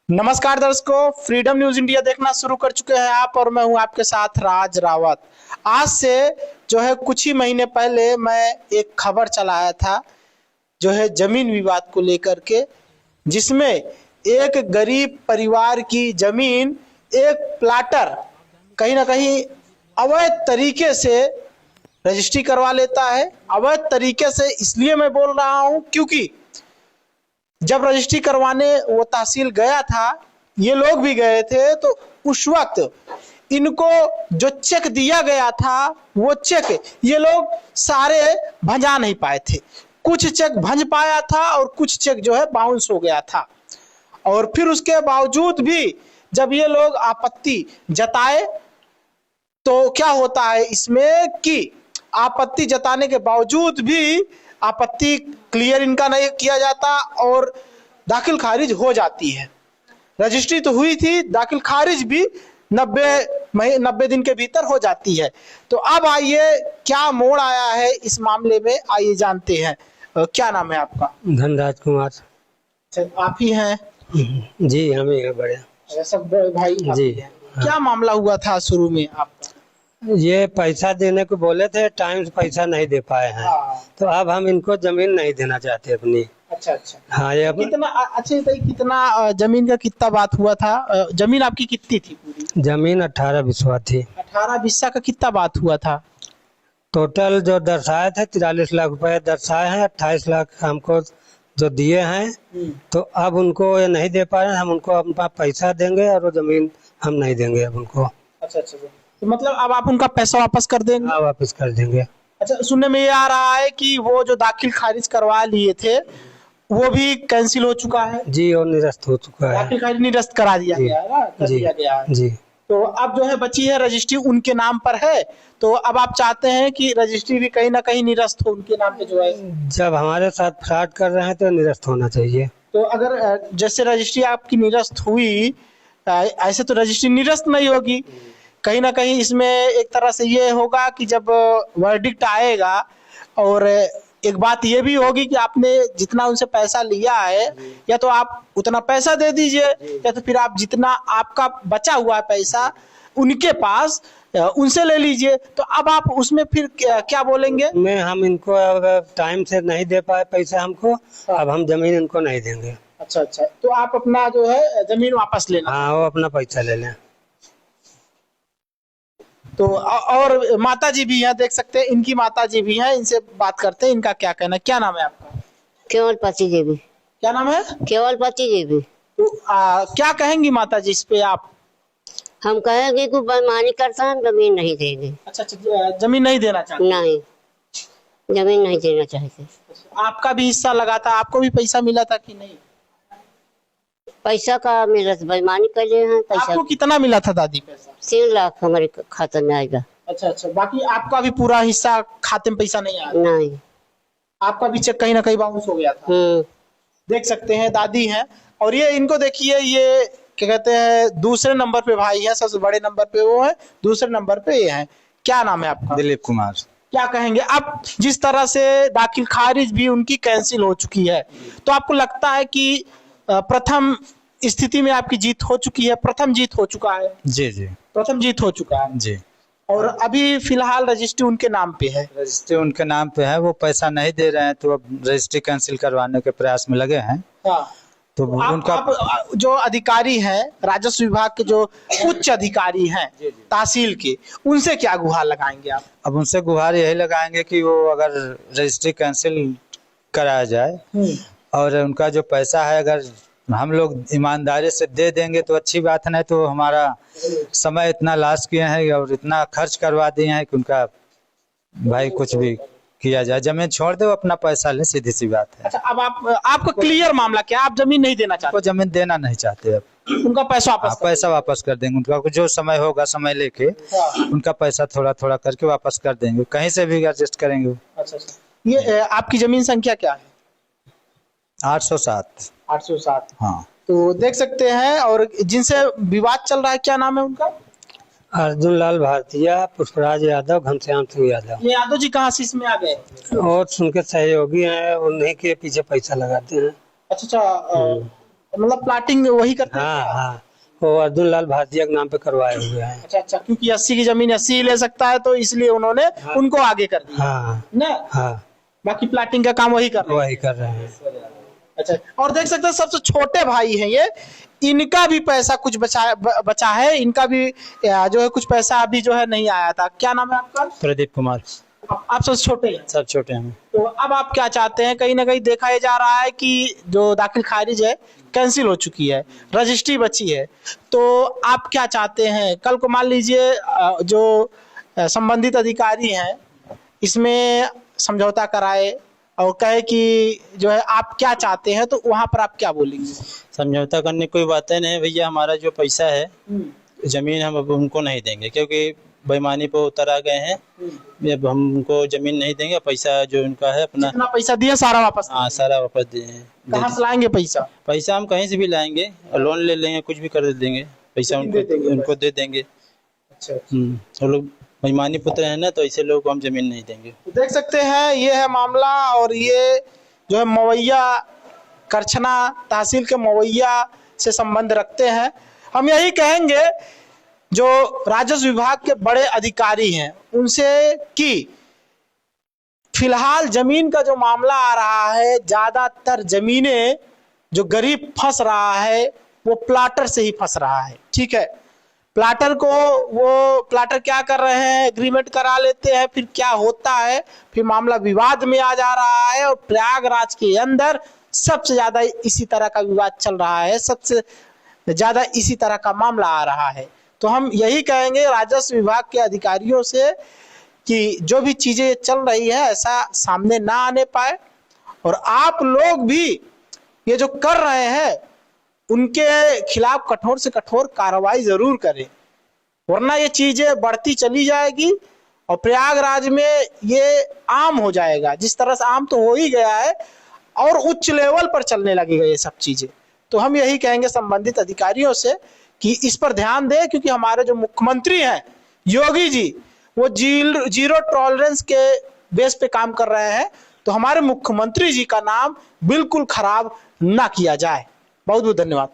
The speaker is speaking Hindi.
नमस्कार दर्शकों, फ्रीडम न्यूज इंडिया देखना शुरू कर चुके हैं आप और मैं हूं आपके साथ राज रावत। आज से कुछ ही महीने पहले मैं एक खबर चलाया था जमीन विवाद को लेकर के, जिसमें एक गरीब परिवार की जमीन एक प्लाटर कहीं ना कहीं अवैध तरीके से रजिस्ट्री करवा लेता है। अवैध तरीके से इसलिए मैं बोल रहा हूं क्योंकि जब रजिस्ट्री करवाने वो तहसील गया था, ये लोग भी गए थे, तो उस वक्त इनको जो चेक दिया गया था वो चेक ये लोग सारे भंजा नहीं पाए थे। कुछ चेक भंज पाया था और कुछ चेक बाउंस हो गया था। और फिर उसके बावजूद भी जब ये लोग आपत्ति जताए तो क्या होता है इसमें कि आपत्ति जताने के बावजूद भी आपत्ति क्लियर इनका नहीं किया जाता और दाखिल खारिज हो जाती है। रजिस्ट्री तो हुई थी, दाखिल खारिज भी 90 दिन के भीतर हो जाती है। तो अब आइए क्या मोड़ आया है इस मामले में, आइए जानते हैं। क्या नाम है आपका? धनराज कुमार। आप ही हैं? जी हम ही हैं, बड़े सब भाई जी। क्या मामला हुआ था शुरू में आपका? ये पैसा देने को बोले थे, टाइम से पैसा नहीं दे पाए हैं। तो अब हम इनको जमीन नहीं देना चाहते अपनी। अच्छा अच्छा। हाँ, ये कितना अच्छा बताइए, कितना जमीन का कितना बात हुआ था? जमीन आपकी कितनी थी पूरी? जमीन 18 बिस्वा थी। 18 बिस्सा का कितना बात हुआ था? टोटल जो दर्शाए थे 43 लाख रुपए दर्शाए हैं, 28 लाख हमको जो दिए हैं। तो अब उनको ये नहीं दे पा रहे हैं, हम उनको अपना पैसा देंगे और वो जमीन हम नहीं देंगे अब उनको। अच्छा अच्छा, तो मतलब अब आप उनका पैसा वापस कर देंगे? हाँ, वापस कर देंगे। अच्छा, सुनने में ये आ रहा है कि वो जो दाखिल खारिज करवा लिए थे वो भी कैंसिल हो चुका है। जी, और निरस्त हो चुका है। दाखिल खारिज निरस्त करा दिया गया है ना, कर दिया गया है। जी। तो अब बची है रजिस्ट्री उनके नाम पर है, तो अब आप चाहते हैं कि रजिस्ट्री भी कहीं ना कहीं निरस्त हो उनके नाम पे जब हमारे साथ फ्रॉड कर रहे हैं तो निरस्त होना चाहिए। तो अगर जैसे रजिस्ट्री आपकी निरस्त हुई, ऐसे तो रजिस्ट्री निरस्त नहीं होगी। कहीं ना कहीं इसमें एक तरह से ये होगा कि जब वर्डिक्ट आएगा, और एक बात ये भी होगी कि आपने जितना उनसे पैसा लिया है या तो आप उतना पैसा दे दीजिए, या तो फिर आप जितना आपका बचा हुआ है पैसा उनके पास उनसे ले लीजिए। तो अब आप उसमें फिर क्या बोलेंगे? हम इनको अगर टाइम से नहीं दे पाए पैसा हमको, अब हम जमीन इनको नहीं देंगे। अच्छा अच्छा, तो आप अपना जमीन वापस लेना? हाँ, वो अपना पैसा ले लें। तो और माता जी भी यहाँ देख सकते हैं, इनकी माता जी भी हैं, इनसे बात करते हैं, इनका क्या कहना। क्या नाम है आपका? केवलपति देवी। क्या नाम है? केवलपति देवी। तो क्या कहेंगी माता जी इस पे आप? हम कहेंगे कि बेईमानी करता है, जमीन नहीं देंगे। अच्छा अच्छा, जमीन नहीं देना चाहते? नहीं, जमीन नहीं देना चाहते। आपका भी हिस्सा लगा था, आपको भी पैसा मिला था कि नहीं? पैसा का मिला, बेईमानी कर रहे हैं। पैसा आपको कितना मिला था दादी पैसा? 3 लाख हमारे खाते में आएगा। अच्छा अच्छा, बाकी आपका भी पूरा हिस्सा खाते में पैसा नहीं आया? नहीं, आपका भी चेक कहीं ना कहीं बाउंस हो गया था। देख सकते हैं दादी हैं, और ये इनको देखिए, ये क्या कहते हैं, दूसरे नंबर पे भाई है, सबसे बड़े नंबर पे वो है, दूसरे नंबर पे ये है। क्या नाम है आपका? दिलीप कुमार। क्या कहेंगे अब जिस तरह से दाखिल खारिज भी उनकी कैंसिल हो चुकी है, तो आपको लगता है कि प्रथम स्थिति में आपकी जीत हो चुकी है? प्रथम जीत हो चुका है? जी जी, प्रथम जीत हो चुका है जी। और अभी फिलहाल रजिस्ट्री उनके नाम पे है? रजिस्ट्री उनके नाम पे है, वो पैसा नहीं दे रहे हैं, तो अब रजिस्ट्री कैंसिल करवाने के प्रयास में लगे हैं। हाँ। तो आप जो अधिकारी हैं, राजस्व विभाग के जो उच्च अधिकारी हैं तहसील के, उनसे क्या गुहार लगाएंगे आप? अब उनसे गुहार यही लगाएंगे कि वो अगर रजिस्ट्री कैंसिल कराया जाए और उनका जो पैसा है अगर हम लोग ईमानदारी से दे देंगे तो अच्छी बात है, नहीं तो हमारा समय इतना लॉस किए हैं और इतना खर्च करवा दिए हैं कि उनका भाई कुछ भी किया जाए, जमीन छोड़ दे, वो अपना पैसा ले, सीधी सी बात है। अच्छा, अब आपका क्लियर मामला क्या? आप जमीन नहीं देना चाहते? वो जमीन देना नहीं चाहते, अब उनका पैसा वापस कर देंगे। उनका जो समय होगा, समय लेके उनका पैसा थोड़ा थोड़ा करके वापस कर देंगे, कहीं से भी एडजस्ट करेंगे। अच्छा, ये आपकी जमीन संख्या क्या है? 807। 807। हाँ, तो देख सकते हैं, और जिनसे विवाद चल रहा है, क्या नाम है उनका? अर्जुन लाल भारतीय, पुष्पराज यादव, घनश्याम सिंह यादव। ये यादव जी कहाँ से इसमें आ गए? और उनके सहयोगी हैं, उन्हीं के पीछे पैसा लगाते हैं। अच्छा अच्छा, मतलब प्लाटिंग वही करते हैं? हाँ हाँ, वो अर्जुन लाल भारतीय के नाम पे करवाए हुए हैं। अच्छा अच्छा, क्योंकि 80 की जमीन 80 ही ले सकता है, तो इसलिए उन्होंने उनको आगे कर दिया हाँ ना। हाँ, बाकी प्लाटिंग का काम वही कर रहे हैं। वही कर रहे हैं। अच्छा, और देख सकते हैं सबसे छोटे भाई हैं ये, इनका भी पैसा कुछ बचा है, इनका भी जो है कुछ पैसा अभी जो है नहीं आया था। क्या नाम है आपका? प्रदीप कुमार। आप सबसे छोटे हैं? सब छोटे हैं। तो अब आप क्या चाहते हैं? कहीं ना कहीं देखा ये जा रहा है कि जो दाखिल खारिज है कैंसिल हो चुकी है, रजिस्ट्री बची है, तो आप क्या चाहते हैं? कल को मान लीजिए जो संबंधित अधिकारी हैं इसमें समझौता कराए और कहे कि जो है आप क्या चाहते हैं, तो वहां पर आप क्या बोलेंगे? समझौता करने की कोई बातें नहीं भैया, हमारा जो पैसा है जमीन हम अब उनको नहीं देंगे, क्योंकि बेईमानी पे उतर आ गए हैं। अब हम उनको जमीन नहीं देंगे, पैसा जो उनका है अपना, जितना पैसा दिए सारा वापस? हाँ सारा वापस दिए हैं। कहाँ से लाएंगे पैसा? पैसा हम कहीं से भी लाएंगे और लोन ले लेंगे, कुछ भी कर देंगे, पैसा उनको दे देंगे। अच्छा, वो लोग बेईमानी पुत्र है ना, तो ऐसे लोगों को हम जमीन नहीं देंगे। देख सकते हैं ये है मामला, और ये जो है मवैया करछना तहसील के मवैया से संबंध रखते हैं। हम यही कहेंगे जो राजस्व विभाग के बड़े अधिकारी हैं उनसे कि फिलहाल जमीन का जो मामला आ रहा है, ज्यादातर जमीनें जो गरीब फंस रहा है वो प्लाटर से ही फंस रहा है। ठीक है, प्लाटर को वो प्लाटर क्या कर रहे हैं, एग्रीमेंट करा लेते हैं, फिर क्या होता है, फिर मामला विवाद में आ जा रहा है, और प्रयागराज के अंदर सबसे ज्यादा इसी तरह का विवाद चल रहा है, सबसे ज्यादा इसी तरह का मामला आ रहा है। तो हम यही कहेंगे राजस्व विभाग के अधिकारियों से कि जो भी चीजें चल रही है ऐसा सामने ना आने पाए, और आप लोग भी ये जो कर रहे हैं उनके खिलाफ कठोर से कठोर कार्रवाई जरूर करें, वरना ये चीजें बढ़ती चली जाएगी और प्रयागराज में ये आम हो जाएगा। जिस तरह से आम तो हो ही गया है और उच्च लेवल पर चलने लगेगा ये सब चीजें। तो हम यही कहेंगे संबंधित अधिकारियों से कि इस पर ध्यान दें, क्योंकि हमारे जो मुख्यमंत्री हैं योगी जी वो जीरो टॉलरेंस के बेस पे काम कर रहे हैं, तो हमारे मुख्यमंत्री जी का नाम बिल्कुल खराब ना किया जाए। बहुत बहुत धन्यवाद।